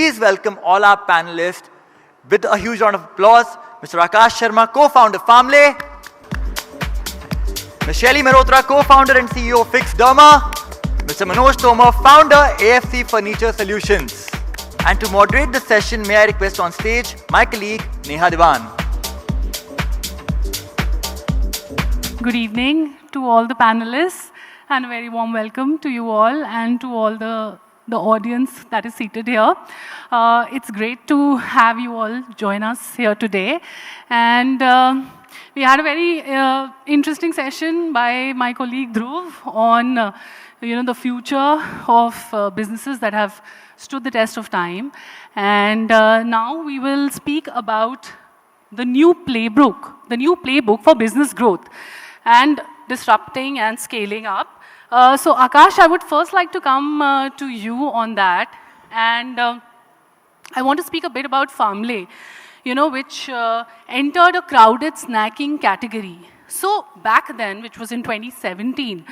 please welcome all our panelists with a huge round of applause. Mr. Akash Sharma, co-founder Farmley. Ms. Shaily Mehrotra, co-founder and CEO of Fixderma. Mr. Maanoj Tomar, founder AFC Furniture Solutions. And to moderate the session, may I request on stage my colleague Neha Diwan. Good evening to all the panelists and a very warm welcome to you all and to all the audience that is seated here. It's great to have you all join us here today. And we had a very interesting session by my colleague Dhruv on the future of businesses that have stood the test of time. And now we will speak about the new playbook for business growth and disrupting and scaling up. So Akash, I would first like to come to you on that. And I want to speak a bit about Farmley, which entered a crowded snacking category. So back then, which was in 2017,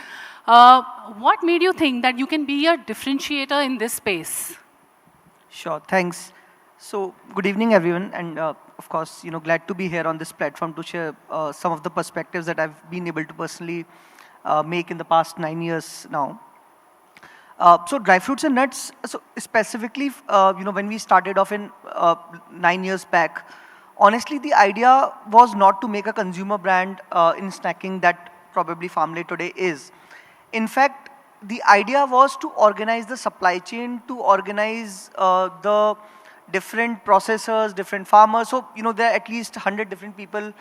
what made you think that you can be a differentiator in this space? Sure, thanks. So good evening, everyone. And of course, glad to be here on this platform to share some of the perspectives that I've been able to personally make in the past 9 years now. So dry fruits and nuts, so specifically, when we started off in 9 years back, honestly, the idea was not to make a consumer brand in snacking that probably Farmley today is. In fact, the idea was to organize the supply chain, to organize the different processors, different farmers. So, there are at least 100 different people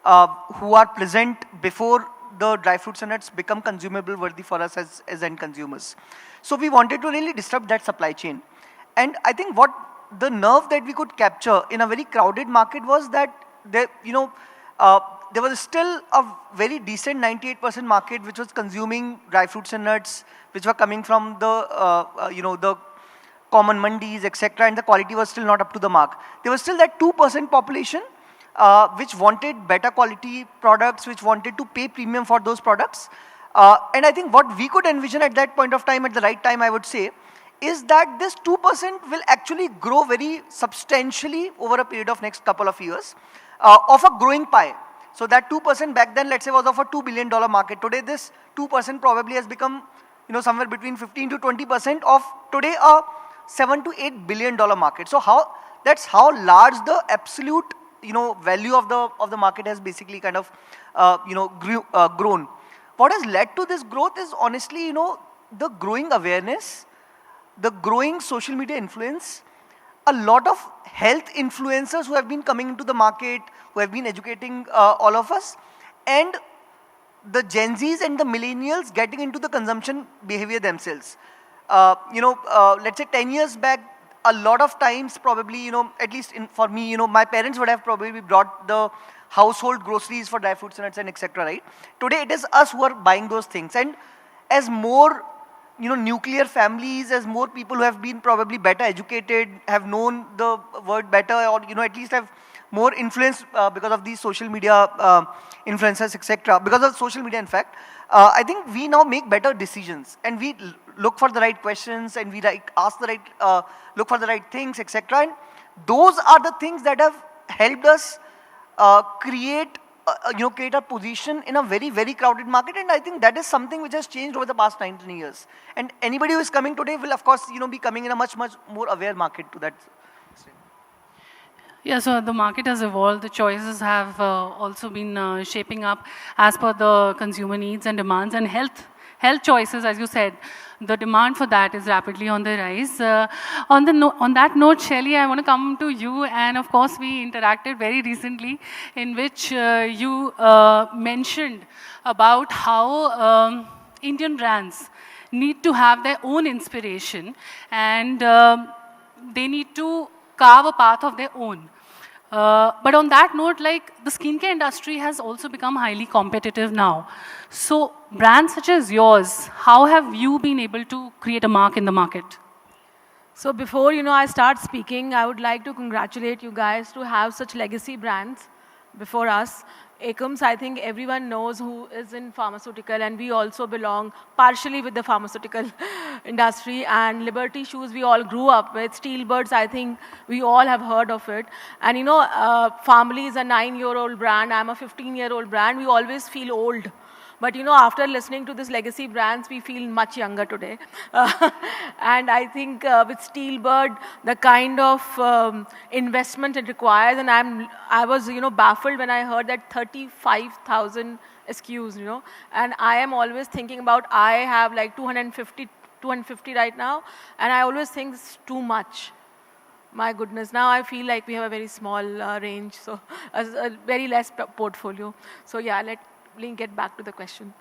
who are present before the dry fruits and nuts become consumable worthy for us as end consumers. So we wanted to really disrupt that supply chain. And I think what the nerve that we could capture in a very crowded market was that there was still a very decent 98% market which was consuming dry fruits and nuts, which were coming from the common mandis, etc., and the quality was still not up to the mark. There was still that 2% population which wanted better quality products, which wanted to pay premium for those products. And I think what we could envision at that point of time, at the right time, I would say, is that this 2% will actually grow very substantially over a period of next couple of years of a growing pie. So that 2% back then, let's say, was of a $2 billion market. Today, this 2% probably has become, somewhere between 15 to 20% of today a $7 to $8 billion market. So that's how large the absolute, value of the market has basically kind of, grown. What has led to this growth is honestly, the growing awareness, the growing social media influence, a lot of health influencers who have been coming into the market, who have been educating all of us, and the Gen Zs and the millennials getting into the consumption behavior themselves. Let's say 10 years back, a lot of times probably, at least for me, my parents would have probably brought the household groceries for dry fruits and nuts and etc., right? Today it is us who are buying those things. And as more, nuclear families, as more people who have been probably better educated, have known the word better, or, at least have more influence because of these social media influencers, etc., because of social media, in fact, I think we now make better decisions and we look for the right questions and we ask the right, look for the right things, etc. And those are the things that have helped us create a position in a very, very crowded market. And I think that is something which has changed over the past 19 years. And anybody who is coming today will, of course, be coming in a much, much more aware market to that. Yeah, so the market has evolved. The choices have also been shaping up as per the consumer needs and demands, and health choices, as you said, the demand for that is rapidly on the rise. On that note, Shaily, I want to come to you, and of course, we interacted very recently, in which you mentioned about how Indian brands need to have their own inspiration, and they need to carve a path of their own. But on that note, the skincare industry has also become highly competitive now. So brands such as yours, how have you been able to create a mark in the market? So before, I start speaking, I would like to congratulate you guys to have such legacy brands before us Akums, I think everyone knows who is in pharmaceutical, and we also belong partially with the pharmaceutical industry. And Liberty Shoes, we all grew up with. Steelbirds, I think we all have heard of it. And you know, Farmley is a 9-year-old brand. I'm a 15-year-old brand. We always feel old. But you know, after listening to this legacy brands, we feel much younger today. And I think with Steelbird, the kind of investment it requires, and I was baffled when I heard that 35,000 SKUs, and I am always thinking about, I have like 250 right now, and I always think it's too much. My goodness, now I feel like we have a very small range, so a very less portfolio. So yeah, let me get back to the question.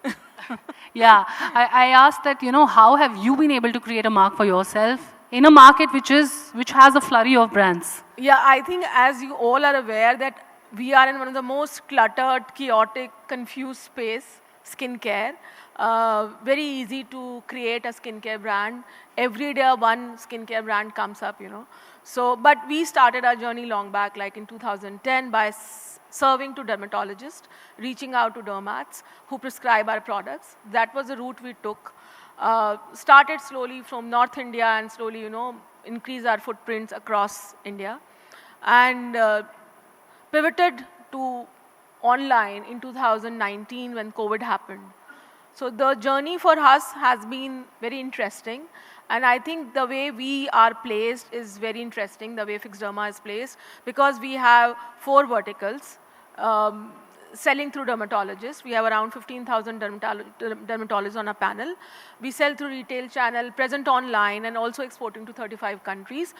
Yeah, I asked that, how have you been able to create a mark for yourself in a market which has a flurry of brands? Yeah, I think as you all are aware that we are in one of the most cluttered, chaotic, confused space, skincare. Very easy to create a skincare brand. Every day one skincare brand comes up, So, but we started our journey long back, like in 2010, by serving to dermatologists, reaching out to dermats who prescribe our products. That was the route we took. Started slowly from North India and slowly, increase our footprints across India. And pivoted to online in 2019 when COVID happened. So the journey for us has been very interesting. And I think the way we are placed is very interesting, the way Fixderma is placed, because we have 4 verticals. Selling through dermatologists. We have around 15,000 dermatologists on our panel. We sell through retail channel, present online, and also exporting to 35 countries.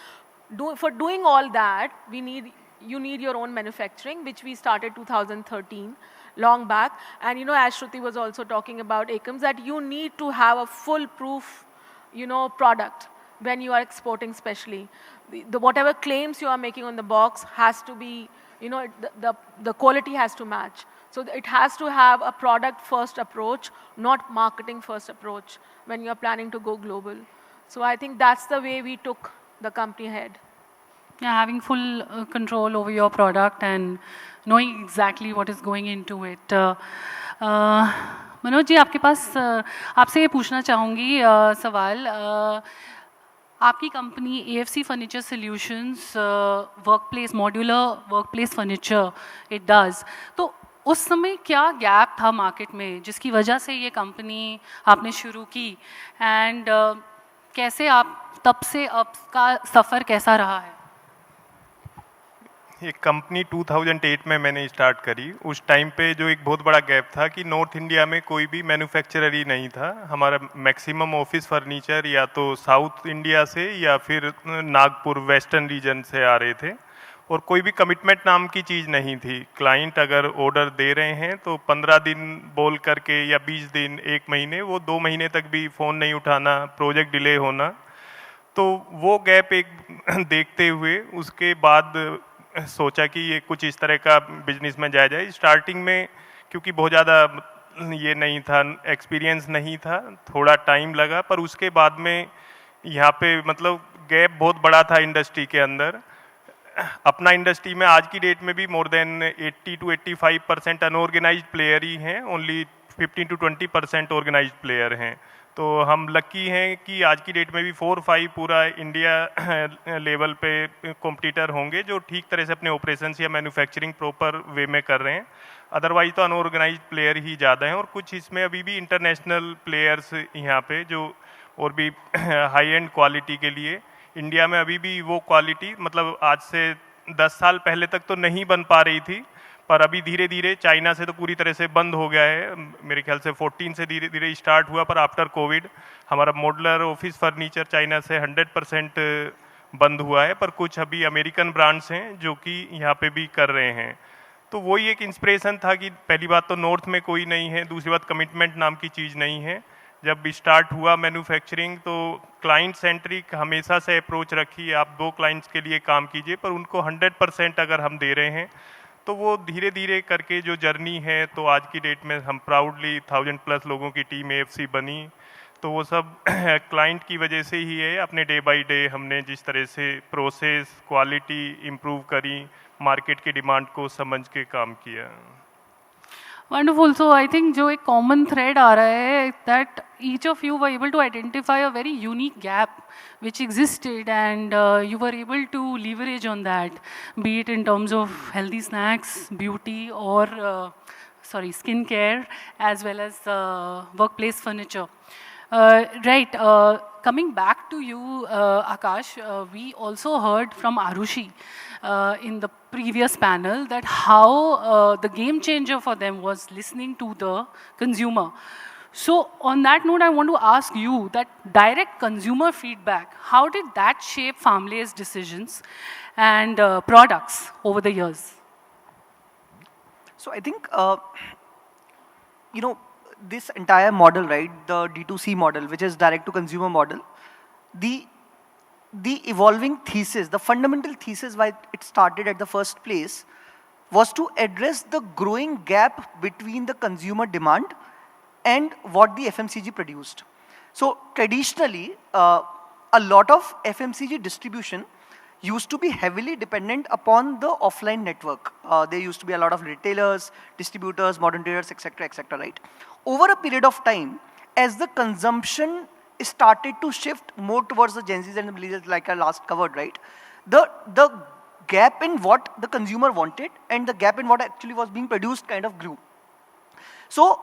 For doing all that, you need your own manufacturing, which we started 2013, long back. And as Shruti was also talking about Akums, that you need to have a foolproof, product when you are exporting, especially. Whatever claims you are making on the box has to be, the quality has to match. So it has to have a product-first approach, not marketing-first approach when you're planning to go global. So I think that's the way we took the company ahead. Yeah, having full control over your product and knowing exactly what is going into it. Manoj ji, आपके पास आपसे ये पूछना चाहूँगी सवाल. आपकी company AFC Furniture Solutions workplace modular workplace furniture it does. तो उस समय क्या गैप था मार्केट में जिसकी वजह से ये कंपनी आपने शुरू की, एंड कैसे आप तब से अब का सफ़र कैसा रहा है? ये कंपनी 2008 में मैंने स्टार्ट करी. उस टाइम पे जो एक बहुत बड़ा गैप था कि नॉर्थ इंडिया में कोई भी मैन्युफैक्चरर ही नहीं था. हमारा मैक्सिमम ऑफिस फर्नीचर या तो साउथ इंडिया से या फिर नागपुर वेस्टर्न रीजन से आ रहे थे, और कोई भी कमिटमेंट नाम की चीज़ नहीं थी. क्लाइंट अगर ऑर्डर दे रहे हैं तो 15 दिन बोल करके या 20 दिन, 1 महीने, वो 2 महीने तक भी फ़ोन नहीं उठाना, प्रोजेक्ट डिले होना. तो वो गैप एक देखते हुए उसके बाद सोचा कि ये कुछ इस तरह का बिजनेस में जाया जाए. स्टार्टिंग में क्योंकि बहुत ज़्यादा ये नहीं था, एक्सपीरियंस नहीं था, थोड़ा टाइम लगा, पर उसके बाद में यहाँ पे मतलब गैप बहुत बड़ा था इंडस्ट्री के अंदर. अपना इंडस्ट्री में आज की डेट में भी more than 80 to 85% unorganised player ही हैं, ओनली 15 to 20% ऑर्गेनाइज्ड प्लेयर हैं. तो हम लकी हैं कि आज की डेट में भी 4-5 पूरा इंडिया लेवल पे कॉम्पिटिटर होंगे जो ठीक तरह से अपने ऑपरेशंस या मैन्युफैक्चरिंग प्रॉपर वे में कर रहे हैं. अदरवाइज तो अनऑर्गेनाइज्ड प्लेयर ही ज़्यादा हैं, और कुछ इसमें अभी भी इंटरनेशनल प्लेयर्स यहाँ पे जो और भी हाई एंड क्वालिटी के लिए इंडिया में अभी भी वो क्वालिटी मतलब आज से 10 साल पहले तक तो नहीं बन पा रही थी, पर अभी धीरे धीरे चाइना से तो पूरी तरह से बंद हो गया है. मेरे ख्याल से 14 से धीरे धीरे स्टार्ट हुआ, पर आफ्टर कोविड हमारा मॉडुलर ऑफिस फर्नीचर चाइना से 100% बंद हुआ है. पर कुछ अभी अमेरिकन ब्रांड्स हैं जो कि यहाँ पे भी कर रहे हैं. तो वही एक इंस्पिरेशन था कि पहली बात तो नॉर्थ में कोई नहीं है, दूसरी बात कमिटमेंट नाम की चीज़ नहीं है. जब स्टार्ट हुआ मैन्युफैक्चरिंग तो क्लाइंट सेंट्रिक हमेशा से अप्रोच रखी, आप 2 क्लाइंट्स के लिए काम कीजिए, पर उनको 100% अगर हम दे रहे हैं तो वो धीरे धीरे करके जो जर्नी है, तो आज की डेट में हम प्राउडली 1000+ लोगों की टीम AFC बनी. तो वो सब क्लाइंट की वजह से ही है. अपने डे बाय डे हमने जिस तरह से प्रोसेस क्वालिटी इम्प्रूव करी, मार्केट की डिमांड को समझ के काम किया. Wonderful. So I think जो एक common thread आ रहा है that each of you were able to identify a very unique gap which existed, and you were able to leverage on that, be it in terms of healthy snacks, beauty, or skincare, as well as workplace furniture. Right. Coming back to you, Akash, we also heard from Arushi in the previous panel that how the game changer for them was listening to the consumer. So on that note, I want to ask you that direct consumer feedback, how did that shape Farmley's decisions and products over the years? So I think, this entire model, right, the D2C model, which is direct to consumer model, the evolving thesis, the fundamental thesis why it started at the first place was to address the growing gap between the consumer demand and what the FMCG produced. So traditionally, a lot of FMCG distribution used to be heavily dependent upon the offline network. There used to be a lot of retailers, distributors, modern traders, etc., right? Over a period of time, as the consumption started to shift more towards the Gen Zs and the millennials, like I last covered, right? The gap in what the consumer wanted and the gap in what actually was being produced kind of grew. So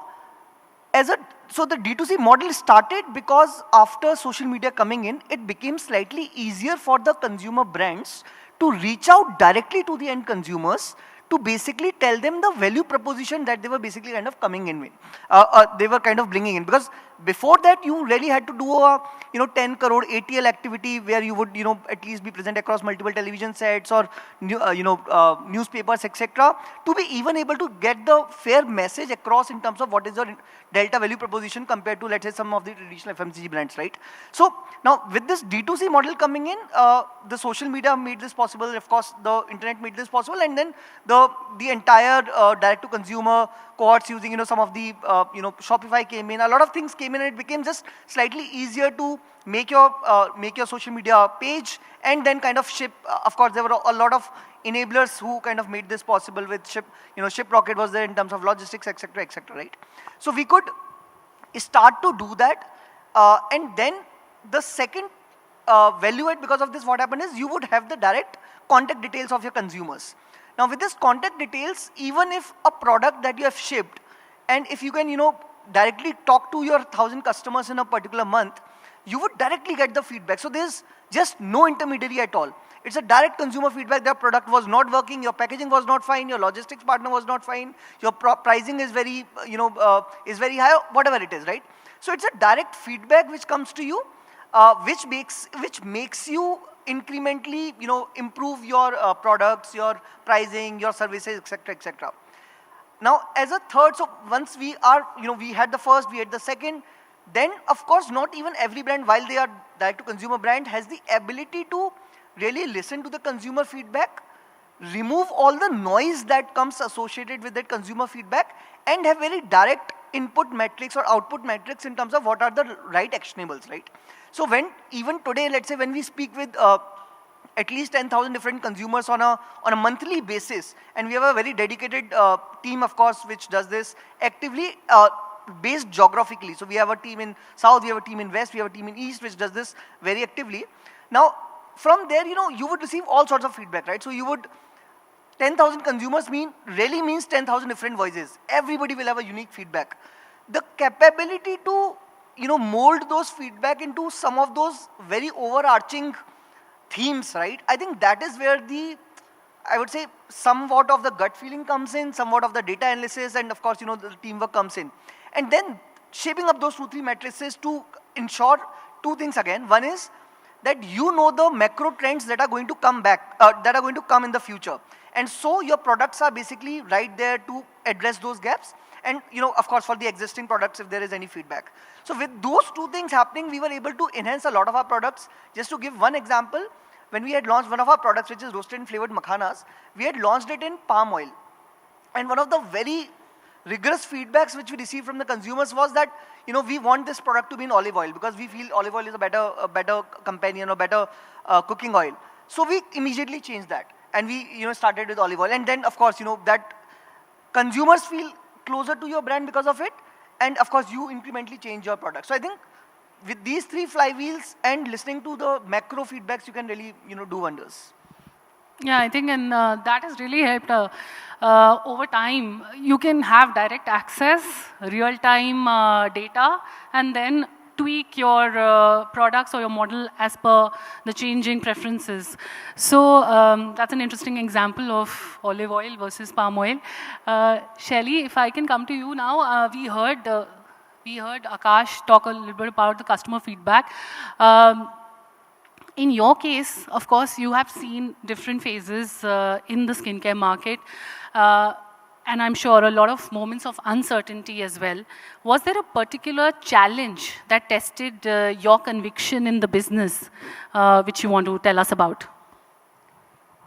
the D2C model started because after social media coming in, it became slightly easier for the consumer brands to reach out directly to the end consumers to basically tell them the value proposition that they were basically kind of coming in with. They were kind of bringing in, because before that you really had to do a 10 crore ATL activity where you would at least be present across multiple television sets or newspapers, etc., to be even able to get the fair message across in terms of what is your delta value proposition compared to, let's say, some of the traditional FMCG brands, right? So now with this D2C model coming in, the social media made this possible, of course the internet made this possible, and then the entire direct to consumer cohorts using some of the Shopify came in, a lot of things came in, and it became just slightly easier to make your social media page and then kind of ship. Of course there were a lot of enablers who kind of made this possible. With Ship Rocket was there in terms of logistics, etc., right? So we could start to do that, and then the second value add because of this, what happened is you would have the direct contact details of your consumers. Now with this contact details, even if a product that you have shipped, and if you can directly talk to your 1,000 customers in a particular month, you would directly get the feedback. So there's just no intermediary at all. It's a direct consumer feedback. Their product was not working, your packaging was not fine, your logistics partner was not fine, your pricing is very high, whatever it is, right? So it's a direct feedback which comes to you, which makes you incrementally improve your products, your pricing, your services, etc. Now as a third, so once we had the first, we had the second, then of course not even every brand, while they are direct to consumer brand, has the ability to really listen to the consumer feedback, remove all the noise that comes associated with that consumer feedback, and have very direct input metrics or output metrics in terms of what are the right actionables, right? So when even today, let's say when we speak with at least 10,000 different consumers on a monthly basis, and we have a very dedicated team, of course, which does this actively based geographically. So we have a team in South, we have a team in West, we have a team in East, which does this very actively. Now from there, you would receive all sorts of feedback, right? So 10,000 consumers really means 10,000 different voices. Everybody will have a unique feedback. The capability to mold those feedback into some of those very overarching themes, right? I think that is where I would say somewhat of the gut feeling comes in, somewhat of the data analysis, and of course the teamwork comes in. And then shaping up those 2-3 matrices to ensure two things again. One is that the macro trends that are going to come back, that are going to come in the future. And so your products are basically right there to address those gaps. And of course for the existing products, if there is any feedback. So with those two things happening, we were able to enhance a lot of our products. Just to give one example, when we had launched one of our products, which is roasted and flavored makhanas, we had launched it in palm oil. And one of the very rigorous feedbacks which we received from the consumers was that we want this product to be in olive oil, because we feel olive oil is a better companion or better cooking oil. So we immediately changed that, and we started with olive oil. And then of course that consumers feel closer to your brand because of it, and of course you incrementally change your product. So I think with these three flywheels and listening to the macro feedbacks, you can really do wonders. Yeah, I think, and that has really helped. Over time, you can have direct access, real-time data, and then tweak your products or your model as per the changing preferences. So that's an interesting example of olive oil versus palm oil. Shaily, if I can come to you now, we heard Akash talk a little bit about the customer feedback. In your case, of course, you have seen different phases in the skincare market. And I'm sure a lot of moments of uncertainty as well. Was there a particular challenge that tested your conviction in the business, which you want to tell us about?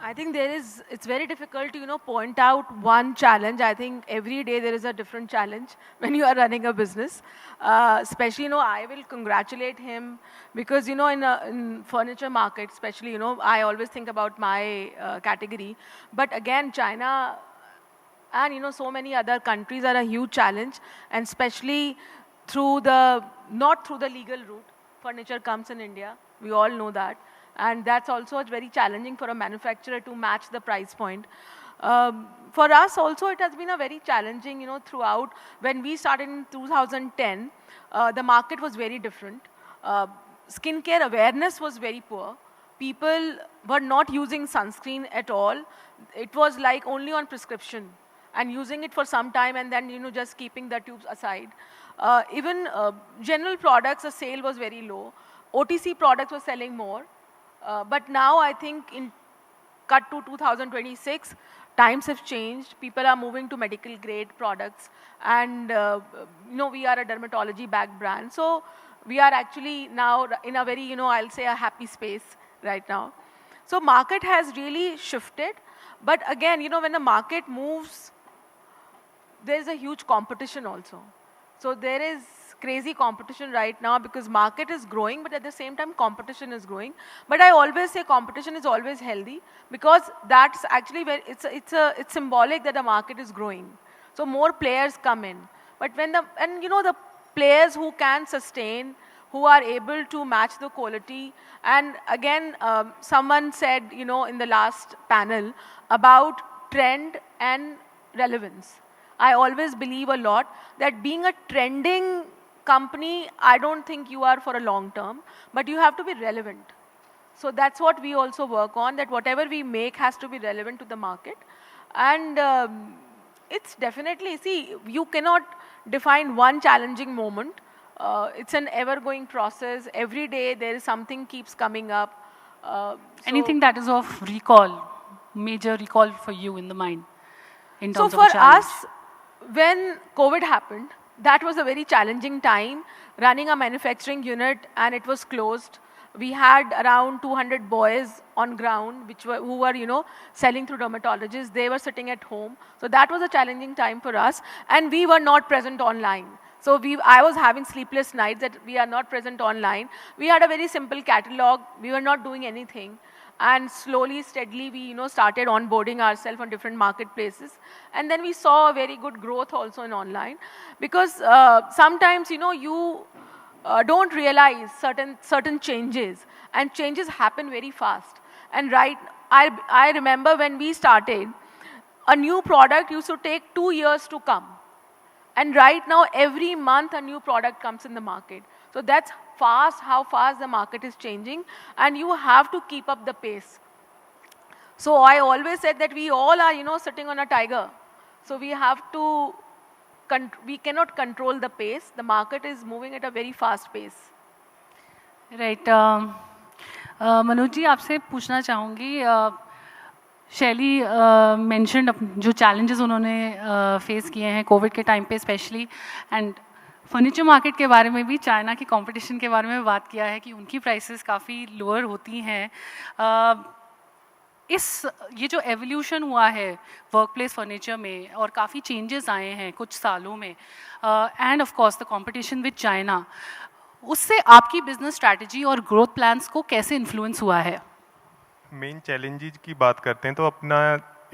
I think it's very difficult to, point out one challenge. I think every day there is a different challenge when you are running a business. Especially, I will congratulate him because, in furniture market, especially, I always think about my category. But again, China and, so many other countries are a huge challenge, and especially not through the legal route. Furniture comes in India. We all know that. And that's also very challenging for a manufacturer to match the price point. For us also, it has been a very challenging, throughout. When we started in 2010, the market was very different. Skincare awareness was very poor. People were not using sunscreen at all. It was like only on prescription and using it for some time and then, just keeping the tubes aside. Even general products, the sale was very low. OTC products were selling more. But now I think cut to 2026, times have changed. People are moving to medical grade products. And, we are a dermatology backed brand. So we are actually now in a very, I'll say a happy space right now. So market has really shifted. But again, when the market moves, there's a huge competition also. So there is crazy competition right now because market is growing, but at the same time competition is growing. But I always say competition is always healthy because that's actually where it's symbolic that the market is growing. So more players come in. But when the players who can sustain, who are able to match the quality, and again, someone said, in the last panel about trend and relevance. I always believe a lot that being a trending company, I don't think you are for a long term, but you have to be relevant. So that's what we also work on, that whatever we make has to be relevant to the market. And it's definitely, you cannot define one challenging moment. It's an ever-going process. Every day there is something keeps coming up. Anything that is of recall, major recall for you in the mind in terms of a challenge? So for us, when COVID happened, that was a very challenging time, running a manufacturing unit and it was closed. We had around 200 boys on ground who were, selling through dermatologists. They were sitting at home. So that was a challenging time for us. And we were not present online. So I was having sleepless nights that we are not present online. We had a very simple catalog. We were not doing anything. And slowly, steadily, we started onboarding ourselves on different marketplaces. And then we saw a very good growth also in online. Because sometimes, you don't realize certain changes. And changes happen very fast. And I remember when we started, a new product used to take 2 years to come. And right now, every month, a new product comes in the market. So that's how fast the market is changing, and you have to keep up the pace. So I always said that we all are, sitting on a tiger. So we cannot control the pace. The market is moving at a very fast pace. Right. Manoj ji, आपसे पूछना चाहूँगी, शैली mentioned जो challenges उन्होंने face किए हैं Covid के time पे स्पेशली, एंड फर्नीचर मार्केट के बारे में भी चाइना की कंपटीशन के बारे में बात किया है कि उनकी प्राइसेस काफ़ी लोअर होती हैं. ये जो एवोल्यूशन हुआ है वर्कप्लेस फर्नीचर में और काफ़ी चेंजेस आए हैं कुछ सालों में, end of course the competition with China, उससे आपकी बिजनेस स्ट्रैटेजी और ग्रोथ प्लान्स को कैसे इन्फ्लुएंस हुआ है? मेन चैलेंजेस की बात करते हैं तो अपना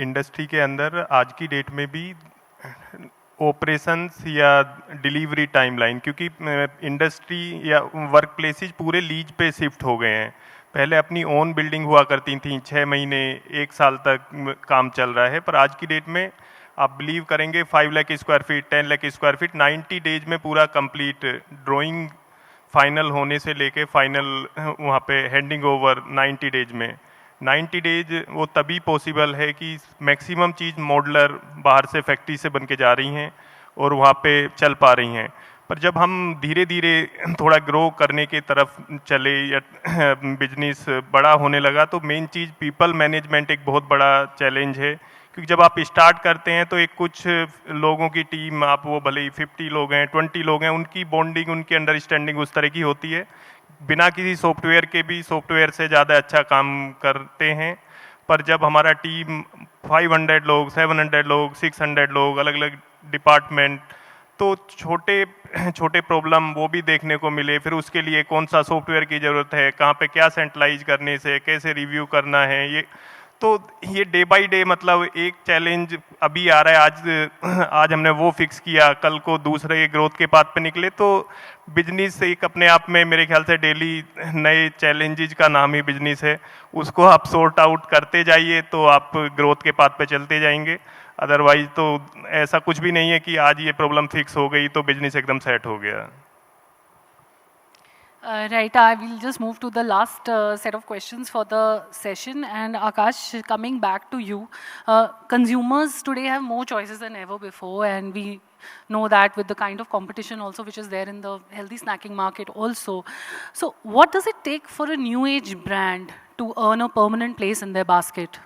इंडस्ट्री के अंदर आज की डेट में भी ऑपरेशंस या डिलीवरी टाइमलाइन, क्योंकि इंडस्ट्री या वर्क प्लेसेस पूरे लीज पे शिफ्ट हो गए हैं। पहले अपनी ओन बिल्डिंग हुआ करती थी, 6 महीने 1 साल तक काम चल रहा है, पर आज की डेट में आप बिलीव करेंगे 5 lakh square feet 10 lakh square feet 90 days में पूरा कंप्लीट, ड्राइंग फाइनल होने से लेके फाइनल वहाँ पे हैंडिंग ओवर 90 डेज में। 90 डेज वो तभी पॉसिबल है कि मैक्सिमम चीज़ मॉडलर बाहर से फैक्ट्री से बन के जा रही हैं और वहाँ पे चल पा रही हैं। पर जब हम धीरे धीरे थोड़ा ग्रो करने की तरफ चले या बिजनेस बड़ा होने लगा, तो मेन चीज़ पीपल मैनेजमेंट एक बहुत बड़ा चैलेंज है। क्योंकि जब आप स्टार्ट करते हैं तो एक कुछ लोगों की टीम, आप वो भले ही 50 लोग हैं 20 लोग हैं, उनकी बॉन्डिंग उनकी अंडरस्टैंडिंग उस तरह की होती है, बिना किसी सॉफ्टवेयर के भी सॉफ्टवेयर से ज़्यादा अच्छा काम करते हैं। पर जब हमारा टीम 500 लोग 700 लोग 600 लोग अलग अलग डिपार्टमेंट, तो छोटे छोटे प्रॉब्लम वो भी देखने को मिले। फिर उसके लिए कौन सा सॉफ्टवेयर की ज़रूरत है, कहाँ पे क्या सेंट्रलाइज करने से कैसे रिव्यू करना है, ये डे बाय डे मतलब एक चैलेंज अभी आ रहा है। आज हमने वो फिक्स किया, कल को दूसरे ग्रोथ के पाथ पे निकले, तो बिजनेस एक अपने आप में मेरे ख्याल से डेली नए चैलेंजेस का नाम ही बिजनेस है। उसको आप सॉर्ट आउट करते जाइए तो आप ग्रोथ के पाथ पे चलते जाएंगे। अदरवाइज तो ऐसा कुछ भी नहीं है कि आज ये प्रॉब्लम फिक्स हो गई तो बिजनेस एकदम सेट हो गया। Right, I will just move to the last set of questions for the session. And Akash, coming back to you, consumers today have more choices than ever before, and we know that with the kind of competition also which is there in the healthy snacking market also. So what does it take for a new age brand to earn a permanent place in their basket?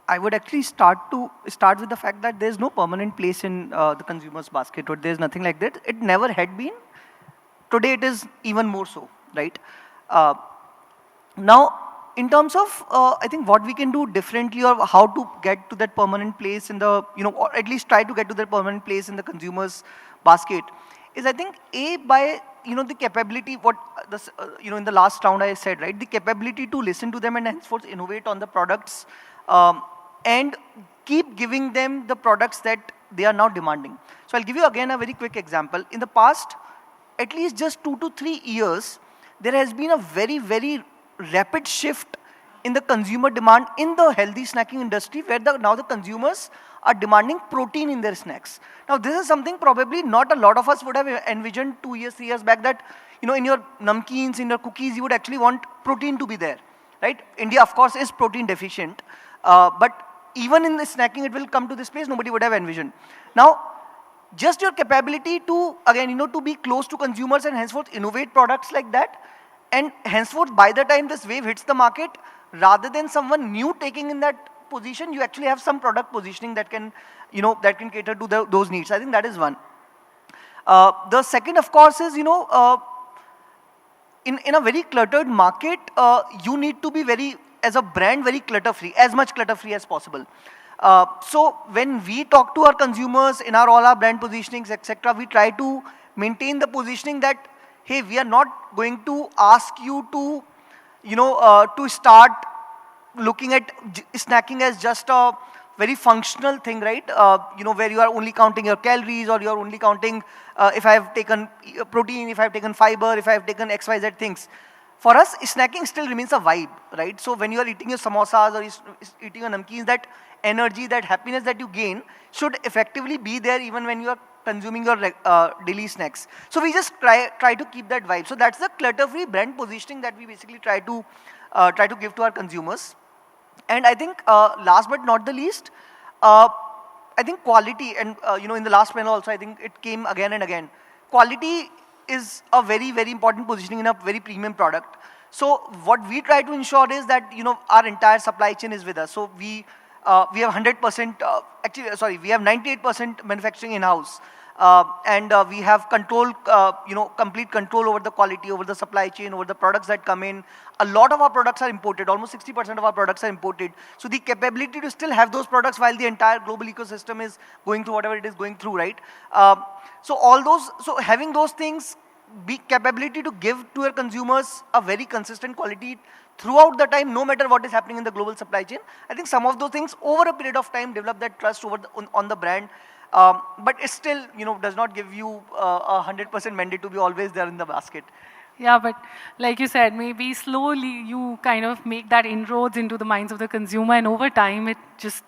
I would actually start with the fact that there's no permanent place in the consumer's basket, or there's nothing like that. It never had been. Today it is even more so, right? Now, in terms of, I think what we can do differently or how to get to that permanent place in the, or at least try to get to that permanent place in the consumer's basket, is I think by, the capability, what, in the last round I said, right? The capability to listen to them and henceforth innovate on the products and keep giving them the products that they are now demanding. So I'll give you again a very quick example. In the past, at least just 2 to 3 years, there has been a very, very rapid shift in the consumer demand in the healthy snacking industry, where now the consumers are demanding protein in their snacks. Now, this is something probably not a lot of us would have envisioned 2 years, 3 years back, that in your namkeens, in your cookies, you would actually want protein to be there, right? India, of course, is protein deficient, but even in the snacking, it will come to this place nobody would have envisioned. Now, just your capability to, again, to be close to consumers and henceforth innovate products like that, and henceforth by the time this wave hits the market, rather than someone new taking in that position, you actually have some product positioning that can, that can cater to those needs. I think that is one. The second, of course, is, in a very cluttered market, you need to be as a brand, very clutter-free, as much clutter-free as possible. So when we talk to our consumers in all our brand positionings, etc., we try to maintain the positioning that, hey, we are not going to ask you to, to start looking at snacking as just a very functional thing, right? Where you are only counting your calories, or you are only counting if I have taken protein, if I have taken fiber, if I have taken XYZ things. For us, snacking still remains a vibe, right? So when you are eating your samosas or eating your namkeens, that energy, that happiness that you gain should effectively be there even when you are consuming your daily snacks. So we just try to keep that vibe. So that's the clutter-free brand positioning that we basically try to give to our consumers. And I think last but not the least, I think quality, and in the last panel also, I think it came again and again. Quality is a very, very important positioning in a very premium product. So what we try to ensure is that, our entire supply chain is with us. So we have 100%, we have 98% manufacturing in-house. And we have control, complete control over the quality, over the supply chain, over the products that come in. A lot of our products are imported. Almost 60% of our products are imported. So the capability to still have those products while the entire global ecosystem is going through whatever it is going through, right? So having those things, capability to give to your consumers a very consistent quality throughout the time, no matter what is happening in the global supply chain. I think some of those things over a period of time develop that trust on the brand. but it still, does not give you a 100% mandate to be always there in the basket. Yeah, but like you said, maybe slowly you kind of make that inroads into the minds of the consumer, and over time it just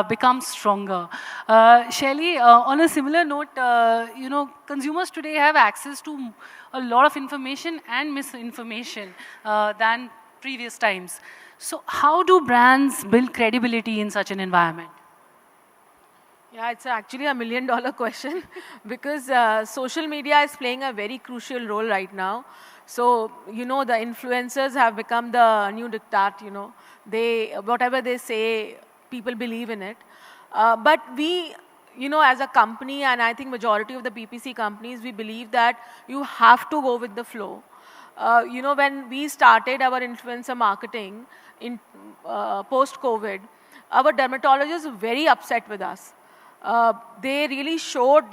becomes stronger. Shaily, on a similar note, consumers today have access to a lot of information and misinformation than previous times. So how do brands build credibility in such an environment? Yeah, it's actually a $1 million question because social media is playing a very crucial role right now. So, the influencers have become the new diktat, whatever they say, people believe in it. But we, as a company, and I think majority of the PPC companies, we believe that you have to go with the flow. When we started our influencer marketing in post-COVID, our dermatologists were very upset with us. They really showed,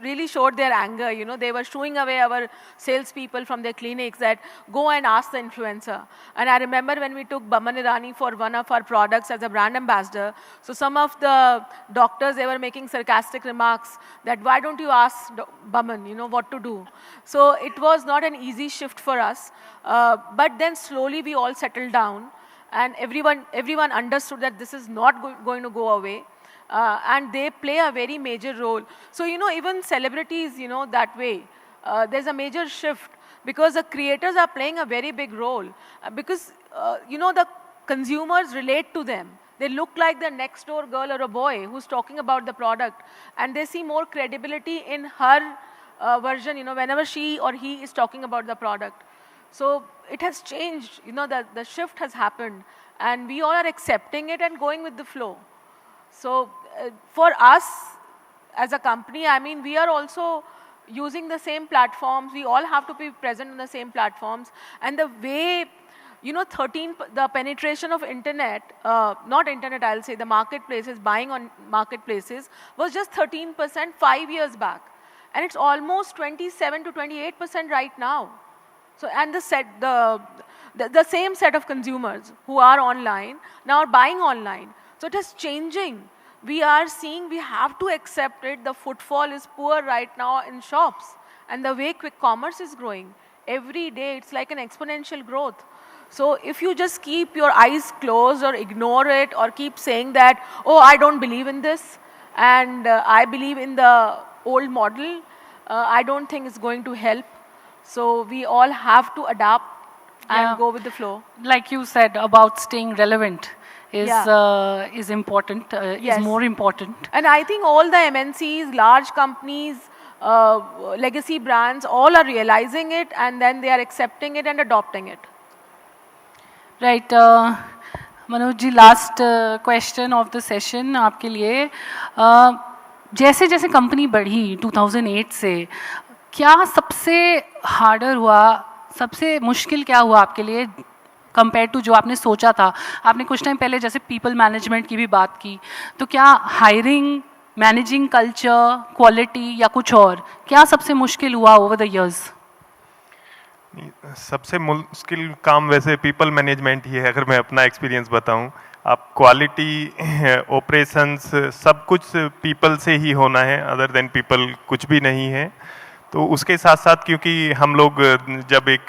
really showed their anger. They were shooing away our salespeople from their clinics that go and ask the influencer. And I remember when we took Baman Irani for one of our products as a brand ambassador, so some of the doctors, they were making sarcastic remarks that why don't you ask Baman, what to do. So it was not an easy shift for us. But then slowly we all settled down. And everyone understood that this is not going to go away. And they play a very major role. So, even celebrities, that way, there's a major shift because the creators are playing a very big role. Because, the consumers relate to them. They look like the next door girl or a boy who's talking about the product. And they see more credibility in her version, whenever she or he is talking about the product. So it has changed, the shift has happened, and we all are accepting it and going with the flow. So for us as a company, I mean, we are also using the same platforms. We all have to be present on the same platforms. And the way, the penetration of internet, not internet, I'll say, the marketplaces, buying on marketplaces was just 13% 5 years back. And it's almost 27 to 28% right now. So, and the same set of consumers who are online now are buying online. So it is changing. We are seeing we have to accept it. The footfall is poor right now in shops. And the way quick commerce is growing, every day it's like an exponential growth. So if you just keep your eyes closed or ignore it or keep saying that, oh, I don't believe in this and I believe in the old model, I don't think it's going to help. So we all have to adapt and go with the flow. Like you said about staying relevant is important, is more important. And I think all the MNCs, large companies, legacy brands, all are realizing it and then they are accepting it and adopting it. Right. Manoj ji, last question of the session आपके लिए. जैसे जैसे company बढ़ी 2008 से, क्या सबसे harder हुआ, सबसे मुश्किल क्या हुआ आपके लिए कंपेयर टू जो आपने सोचा था? आपने कुछ टाइम पहले जैसे पीपल मैनेजमेंट की भी बात की, तो क्या हायरिंग, मैनेजिंग कल्चर, क्वालिटी या कुछ और, क्या सबसे मुश्किल हुआ ओवर द इयर्स? सबसे मुश्किल काम वैसे पीपल मैनेजमेंट ही है, अगर मैं अपना एक्सपीरियंस बताऊं. आप क्वालिटी, ऑपरेशंस, सब कुछ पीपल से ही होना है, अदर देन पीपल कुछ भी नहीं है. तो उसके साथ साथ क्योंकि हम लोग जब एक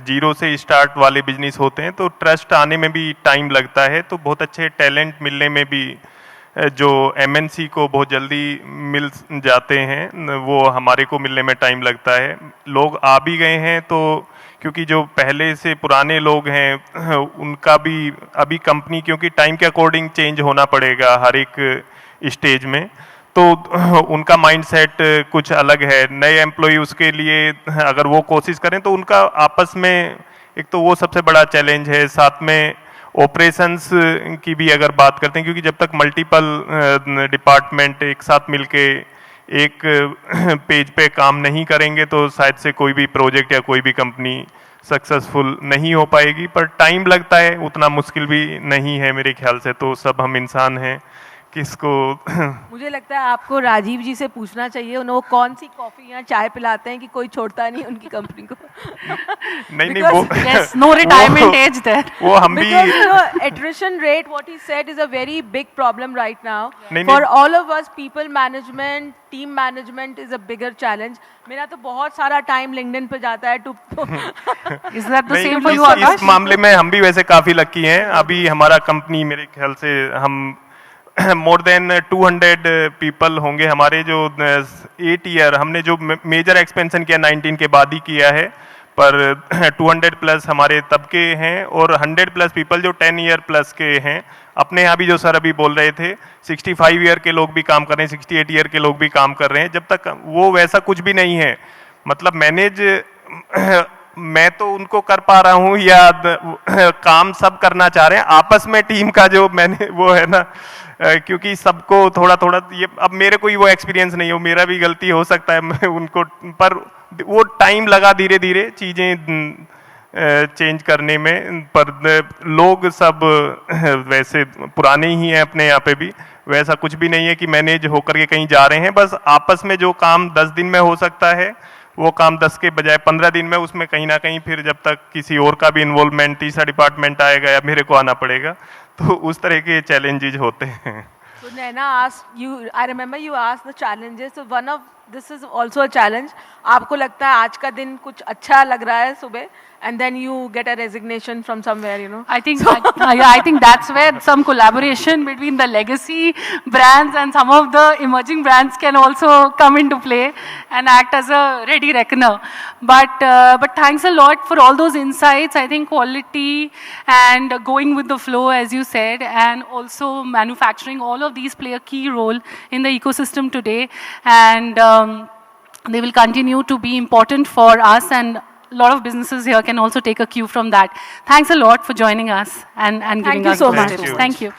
जीरो से स्टार्ट वाले बिजनेस होते हैं तो ट्रस्ट आने में भी टाइम लगता है. तो बहुत अच्छे टैलेंट मिलने में भी जो एमएनसी को बहुत जल्दी मिल जाते हैं वो हमारे को मिलने में टाइम लगता है. लोग आ भी गए हैं तो क्योंकि जो पहले से पुराने लोग हैं उनका भी अभी कंपनी क्योंकि टाइम के अकॉर्डिंग चेंज होना पड़ेगा हर एक स्टेज में, तो उनका माइंडसेट कुछ अलग है. नए एम्प्लॉय उसके लिए अगर वो कोशिश करें तो उनका आपस में एक तो वो सबसे बड़ा चैलेंज है. साथ में ऑपरेशंस की भी अगर बात करते हैं क्योंकि जब तक मल्टीपल डिपार्टमेंट एक साथ मिलके एक पेज पे काम नहीं करेंगे तो शायद से कोई भी प्रोजेक्ट या कोई भी कंपनी सक्सेसफुल नहीं हो पाएगी. पर टाइम लगता है, उतना मुश्किल भी नहीं है मेरे ख्याल से. तो सब हम इंसान हैं किसको मुझे लगता है आपको राजीव जी से पूछना चाहिए, उन्हें वो कौन सी कॉफी या चाय पिलाते हैं कि कोई छोड़ता नहीं उनकी कंपनी को। नहीं वो Yes, no retirement age there. वो हम भी Because you know, attrition rate, what he said, is a very big problem right now. नहीं, For नहीं। all of us, people management, team management is a bigger challenge. मेरा तो बहुत सारा time LinkedIn पे जाता है टू Is that the नहीं, same for you, इस Akash? मामले में हम भी वैसे काफी लकी हैं। अभी हमारा कंपनी मेरे ख्याल से हम मोर देन 200 पीपल होंगे हमारे, जो 8 ईयर हमने जो मेजर एक्सपेंशन किया 19 के बाद ही किया है, पर 200 प्लस हमारे तब के हैं और 100 प्लस पीपल जो 10 ईयर प्लस के हैं। अपने यहाँ भी जो सर अभी बोल रहे थे 65 ईयर के लोग भी काम कर रहे हैं, 68 ईयर के लोग भी काम कर रहे हैं। जब तक वो वैसा कुछ भी नहीं है, मतलब मैनेज मैं तो उनको कर पा रहा हूँ या काम सब करना चाह रहे हैं आपस में, टीम का जो मैंने वो है ना, क्योंकि सबको थोड़ा थोड़ा ये, अब मेरे को ही वो एक्सपीरियंस नहीं हो, मेरा भी गलती हो सकता है, मैं उनको, पर वो टाइम लगा धीरे धीरे चीज़ें चेंज करने में। पर लोग सब वैसे पुराने ही हैं अपने यहाँ पे भी, वैसा कुछ भी नहीं है कि मैनेज होकर के कहीं जा रहे हैं। बस आपस में जो काम 10 दिन में हो सकता है वो काम 10 के बजाय 15 दिन में, उसमें कहीं ना कहीं फिर जब तक किसी और का भी इन्वॉल्वमेंट, तीसरा डिपार्टमेंट आएगा या मेरे को आना पड़ेगा, तो उस तरह के चैलेंजेस होते हैं। So Naina asked you, I remember you asked the challenges. So one of this is also a challenge. आपको लगता है आज का दिन कुछ अच्छा लग रहा है सुबह, and then you get a resignation from somewhere, you know. I think I think that's where some collaboration between the legacy brands and some of the emerging brands can also come into play and act as a ready reckoner. But thanks a lot for all those insights. I think quality and going with the flow, as you said, and also manufacturing, all of these play a key role in the ecosystem today, and they will continue to be important for us, and a lot of businesses here can also take a cue from that. Thanks a lot for joining us and giving you us so those much. tips. Thank you. Thank you.